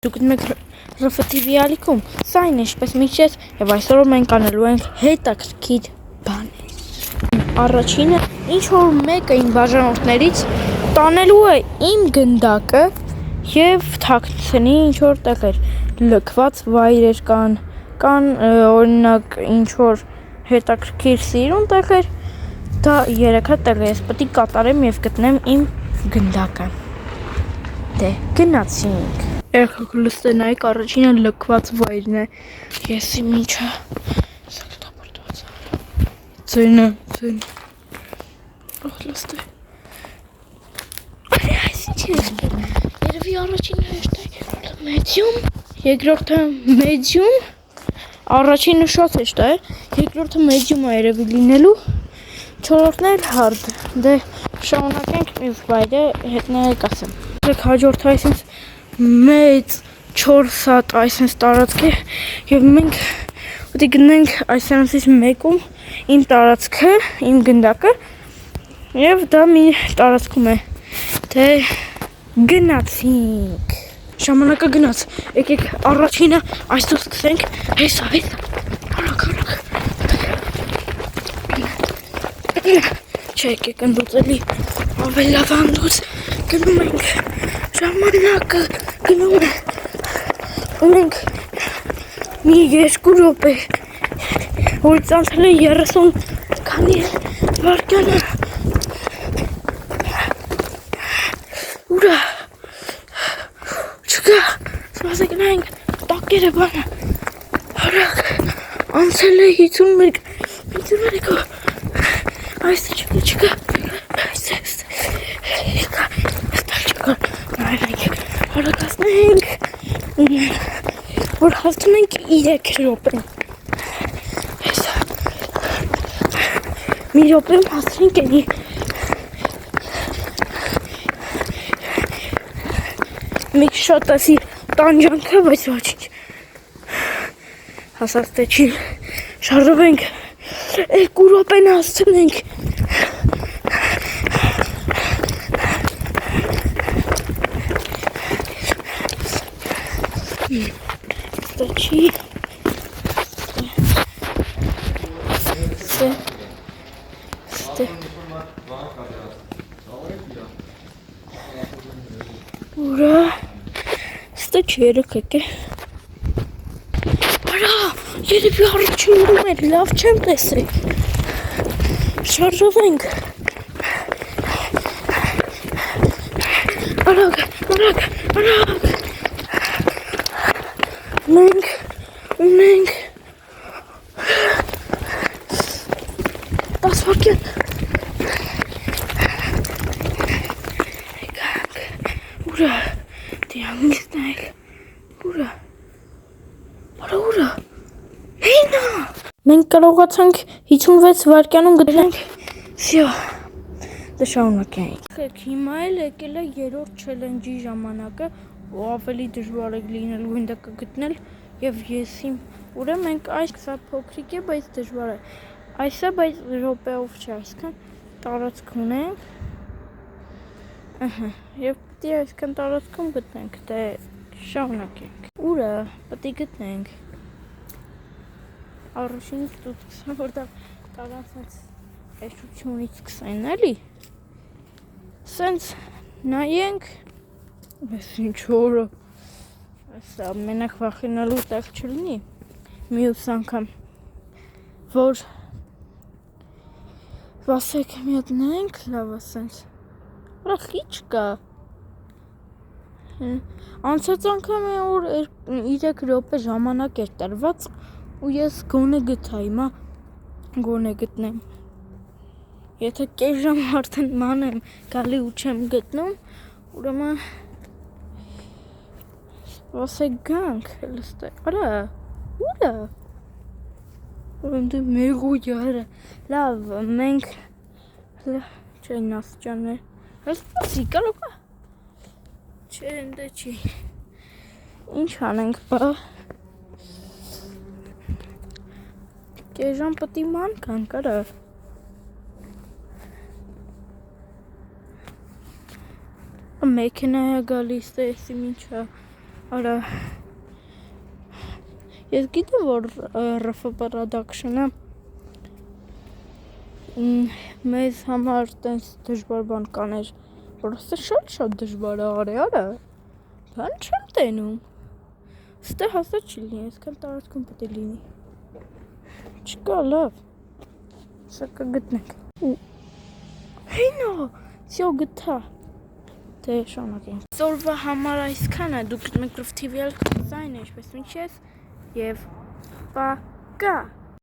Դուք եք ռֆտիվի ալիքում, սա այն ինչպես միջեց և այսօր մենք անելու ենք հետաքրքիր բաներ։ Առաջինը, ինչ-որ մեկը իմ բաժանորդներից տանելու է իմ գնդակը և թաքցնի ինչ-որ տեղեր, լքված վայրեր կան օրինակ ինչ-որ հետաքրքիր սիրուն տեղեր, դա 3 տեղ ես պետք է կատարեմ և գտնեմ իմ գնդակը։ Դե, գնացինք։ Եղեք լստենայիք, առաջինը լքված վայրն է, ես իմ ինչը սակտապրտված ձենը, լստե այս ինչ է եսպել, երևի առաջինը հեշտ է, երկրորդը մեդիում, առաջինը շատ հեշտ է, երկրորդը մեդիում է երևի լինելու, չորրորդն էլ հարդ, դե շարունակենք մյուս վայրը հետները կասեմ։ Հաջորդը այսինց մեծ 4 հատ այսինց տարածք է և մենք պետք է գտնենք այսինցից մեկում իմ տարածքը, իմ գնդակը և դա մի տարածքում է, դե գնացինք, ժամանակը գնաց, եկեք առաջինը այսօր սկսենք, հեսա, արագ, չէ եկեք ընդուց էլի ավել լավ ընդուց, գնում ենք, ժամանակը գնում է, ունենք մի 2 րոպե, որից անցել է 30 քանի վայրկյանը, ուրա, չկա, սպասե գնայինք, տակերը բանը, հարակ, անցել է 51, այս չկա, հարակացնենք, որ հասնենք 3 րոպեն, մի րոպեմ հասնենք էնի, մի շատ ասի տանջանքը, բայց ոչինչ, հասած թե չի, շարժվենք, 2 րոպեն հասցնենք, Չի ուրա ստե չերեք եք է արա երևի առաջինում էր լավ չեմ տեսել շարժվենք արագ մենք ունենք 10 վայրկյան եկանք ուրա դիանգիստ նայել ուրա հինա մենք կարողացանք 56 վայրկյանում գտնենք վсё դե շարունակենք հիմա էլ եկել է 3-րդ չելենջի ժամանակը ու ավելի դժվար է լինելու գնդակը գտնել և ես իմ ուրեմն մենք այս սա փոքրիկ է, բայց դժվար է այս է, բայց րոպեով չէ, այսքան տարածք ունենք և պետք է այսքան տարածքում գտնենք, դե շարունակենք ուրա պետք է գտնենք առաջինից դուք սկսեմ, որտեղ տարածած հեշտությունից սկսեն, էլի սենց նայենք ես ինչ որը սա մենակ վախենալու տեղ չլինի մյուս անգամ որ վասեք մի հատ նայենք լավ ասենց ուրա խիչ կա անցած անգամ է որ 3 րոպե ժամանակ էր տրված ու ես գոնե գտա հիմա գոնե գտնեմ եթե կես ժամ արդեն ման եմ գալի ու չեմ գտնում ուրեմն սպասեք գանք լստե արա ուրա դե մեղույարը լավ մենք չեն ասճաններ հեսպասի կարող է չէ ընդե չի ինչ անենք բա կես ժամ պետք է ման կանք արա մեքենա է գալիս է եսիմ ինչա Արա ես գիտեմ, որ RF production-ը մեզ համար տենց դժվար բան կաներ, որ շատ դժվար է արեալը, բան չեմ տենում, ստե հաստատ չի լինի, այսքան տարածքում պետք է լինի, չկա լավ, սա կգտնենք, հինո, սյո գտա, թե շանակենք, սորվա համար այսքանը, դուք Minecraft TV-ել կզայն էշպես մինչես, և պակա